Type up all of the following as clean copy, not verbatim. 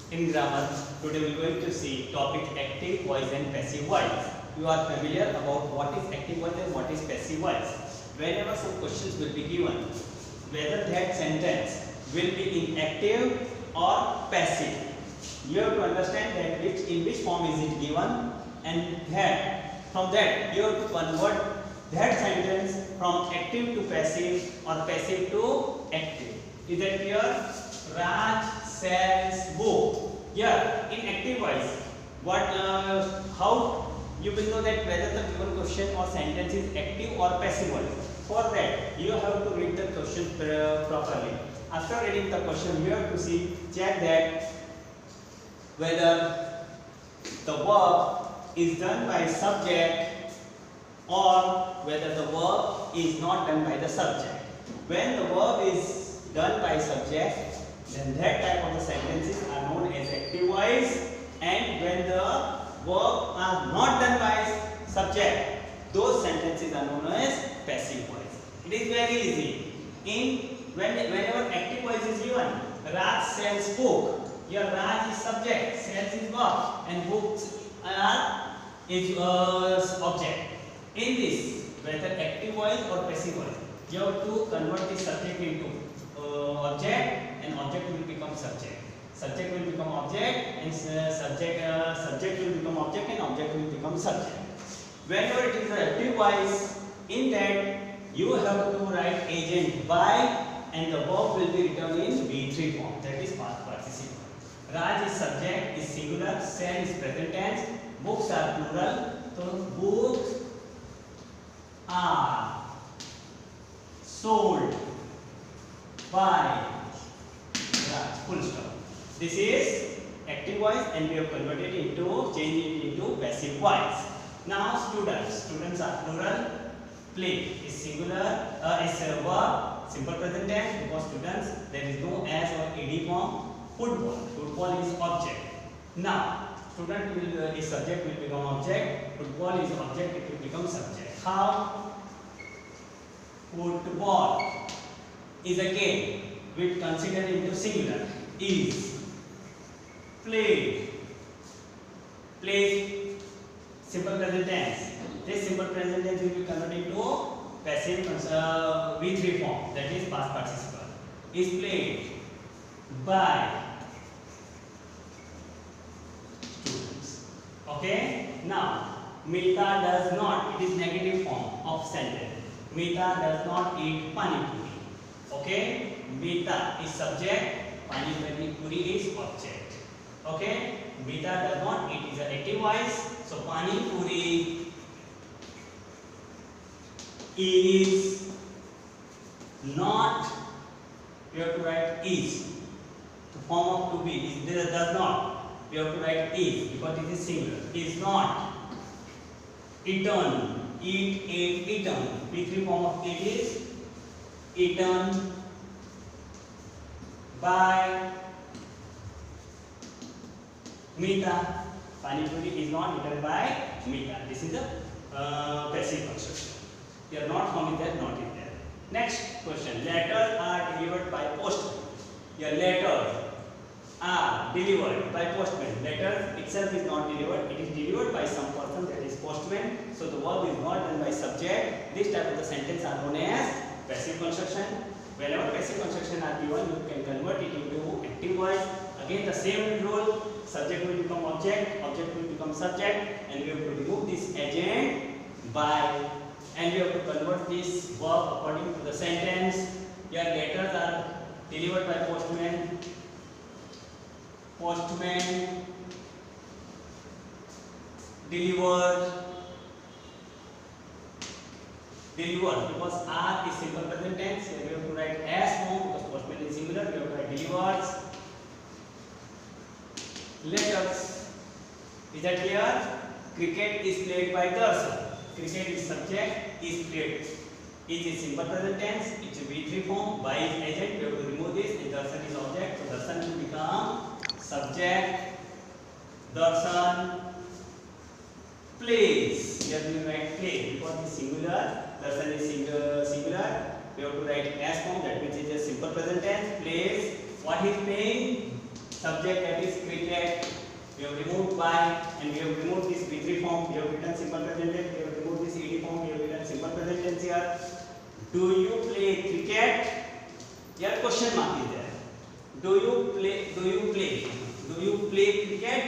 In grammar, today we are going to see topic active voice and passive voice. You are familiar about what is active voice and what is passive voice. Whenever some questions will be given, whether that sentence will be in active or passive, you have to understand that in which form is it given, and that from that you have to convert that sentence from active to passive or passive to active. Is that clear? Raj sells book. Here in active voice, how you will know that whether the given question or sentence is active or passive voice? For that, you have to read the question properly. After reading the question, you have to check that whether the verb is done by subject or whether the verb is not done by the subject. When the verb is done by subject, then that type of the sentences are known as active voice, and when the verb are not done by subject, those sentences are known as passive voice. It is very easy. Whenever active voice is given, Raj sells book. Here Raj is subject, sells is verb, and books is object. In this, whether active voice or passive voice, you have to convert the subject into object, and object will become subject. Subject will become object, and subject will become object, and object will become subject. Whenever it is an active voice, in that you have to write agent by, and the verb will be written in V3 form, that is past participle. Raj is subject, is singular, sell is present tense, books are plural, so books are sold by Raj, full stop. This is active voice, and we have converted changed it into passive voice. Now students are plural, play is singular, is a verb, simple present tense, because students there is no s or ed form. Football is object. Now is subject will become object, football is object, it will become subject. How? Football is a game which considered into singular, is played, plays simple present tense. This simple present tense will be converted into passive V3 form, that is past participle. Is played by students. Okay. Now Mita does not, it is negative form of sentence. Mita does not eat pani puri. Okay. Mita is subject, pani puri is object. Okay. Mita does not eat is an active voice. So pani puri is not, you have to write is. The form of to be is does not. You have to write is because it is singular. Is not eaten. Eat, ate, eaten. V3 form of it is eaten by Mita. Pani puri is not eaten by Mita. This is a passive construction. Here not form is there, not is there. Next question. Letters are delivered by postman. Your letters are delivered by postman. Letter itself is not delivered. It is delivered by some person, that is postman. So the verb is not done by subject. This type of the sentence are known as passive construction. Whenever passive construction are given, you can convert it into active voice. Again the same rule. Subject will become object, object will become subject, and we have to remove this agent by, and we have to convert this verb according to the sentence. Your letters are delivered by postman. Postman delivered because R is simple present tense, so we have to write as form because postman is singular. We have to write delivers. Letters. Is that clear? Cricket is played by Darshan. Cricket is subject, is played. Is a simple present tense, it's a V3 form, by is agent, we have to remove this, and Darshan is object, so Darshan will become subject. Darshan plays. Here we write play because it's singular. Darshan is singular. We have to write as form, that means it's a simple present tense. Plays. What he is playing? subject, that is cricket. We have removed by, and we have removed this V3 form. We have written simple present tense. We have removed this ED form. We have written simple present tense here. Do you play cricket? Here question mark is there. Do you play cricket?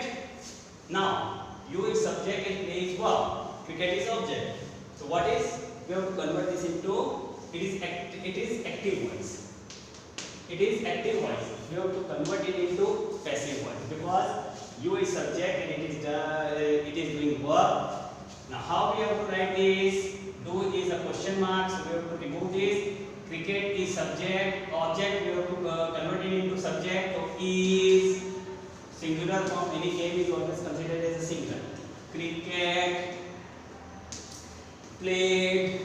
Now you is subject and play is verb. Cricket is object. So what is, we have to convert this into, it is active voice. It is active voice. We have to convert it into passive voice because you is subject and it is doing verb. Now how we have to write this? Do is a question mark, so we have to remove this. Cricket is subject, object we have to convert it into subject. So is singular form, any game is always considered as a singular. Cricket played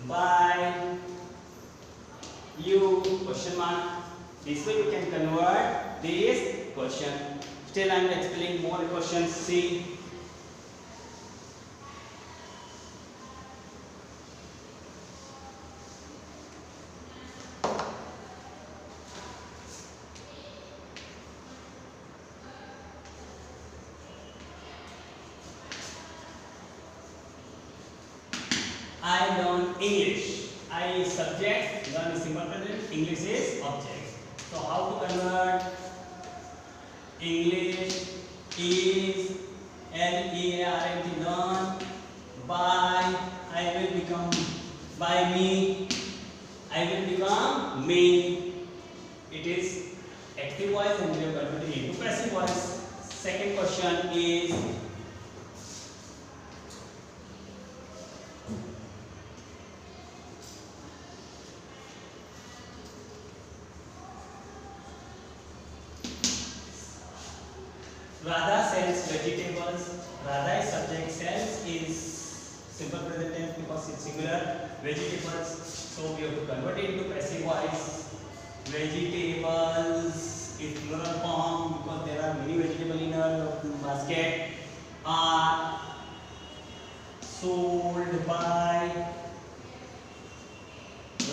by you, question mark. This way you can convert this question. Still I am explaining more questions. See. I learn English. I is subject, learn is simple present, English is object. So how to convert? English is L-E-A-R-N-T, learn by, I will become, by me, I will become me. It is active voice and we have converted it into passive voice. Second question is, Radha sells vegetables. Radha is subject, sells is simple present tense because it's singular. Vegetables, so we have to convert it into passive voice. Vegetables is plural form because there are many vegetables in a basket. Are sold by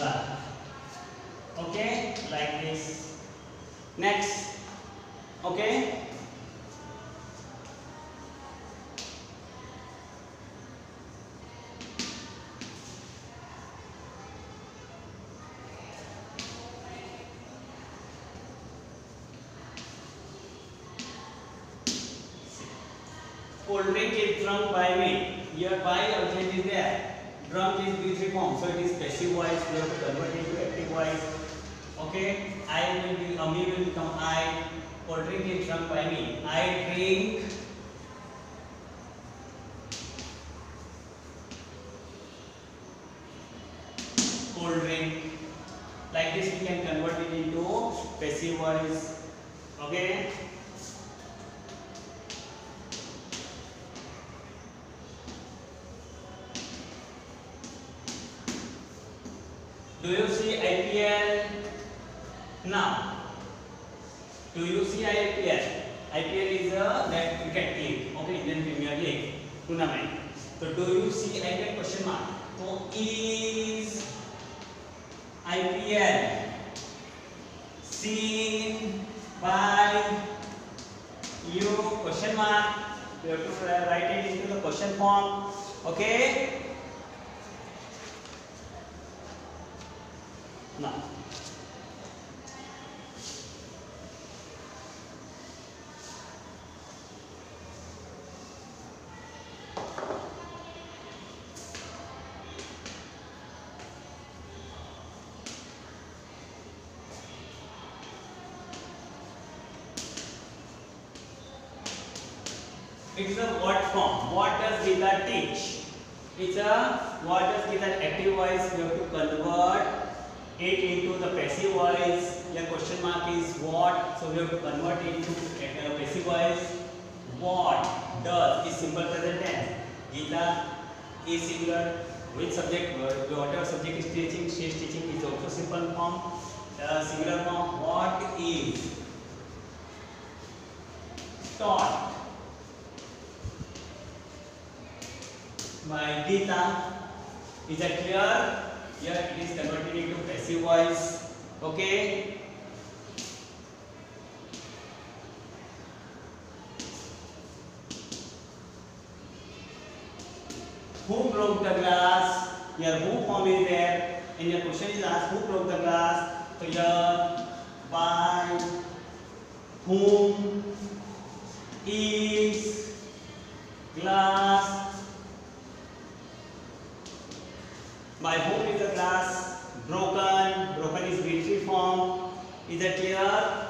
Radha. Okay, like this. Next, okay. Cold drink is drunk by me. Here by object is there. Drunk is V3 form, so it is passive voice. We have to convert it to active voice. Okay, I will be, me will become I. Cold drink is drunk by me. I drink cold drink. Like this, we can convert it into passive voice. Okay. Do you see IPL? Now, do you see IPL? IPL is that cricket league, okay, Indian Premier League tournament. So, do you see IPL? Question mark. So, is IPL seen by you? Question mark. You have to write it into the question form. Okay. Now, it's a what form. What does Gita teach? It's a what does Gita active voice. We have to convert it into the passive voice. Your question mark is what, so we have to convert it into passive voice. What does is simple present tense. Gita is singular. Which subject, whatever subject is teaching, she is teaching is also simple form, singular form. What is taught by Gita? Is that clear? Here it is converted into passive voice. Okay. who broke the glass? Your who form is there, and your question is asked who broke the glass. So here by whom is glass? By whom is the glass broken? Broken is V3 form. Is that clear?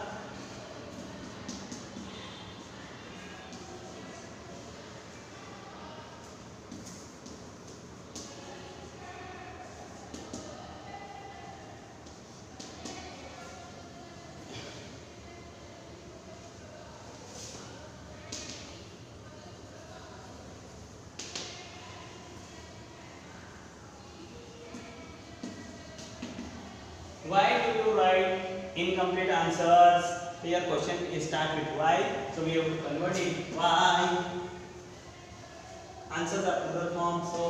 Why do you write incomplete answers? So your question is start with why. So we have to convert it. Why? Answers are plural form. So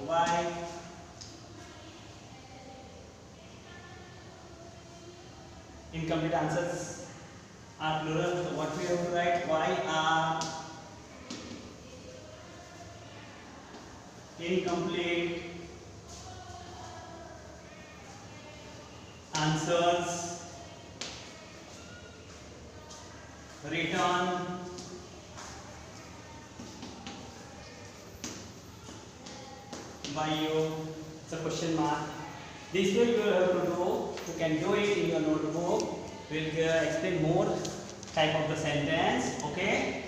why? Incomplete answers are plural. So what we have to write? Why are incomplete answers written by you? It's a question mark. This way you have to do. You can do it in your notebook. We'll explain more type of the sentence. Okay.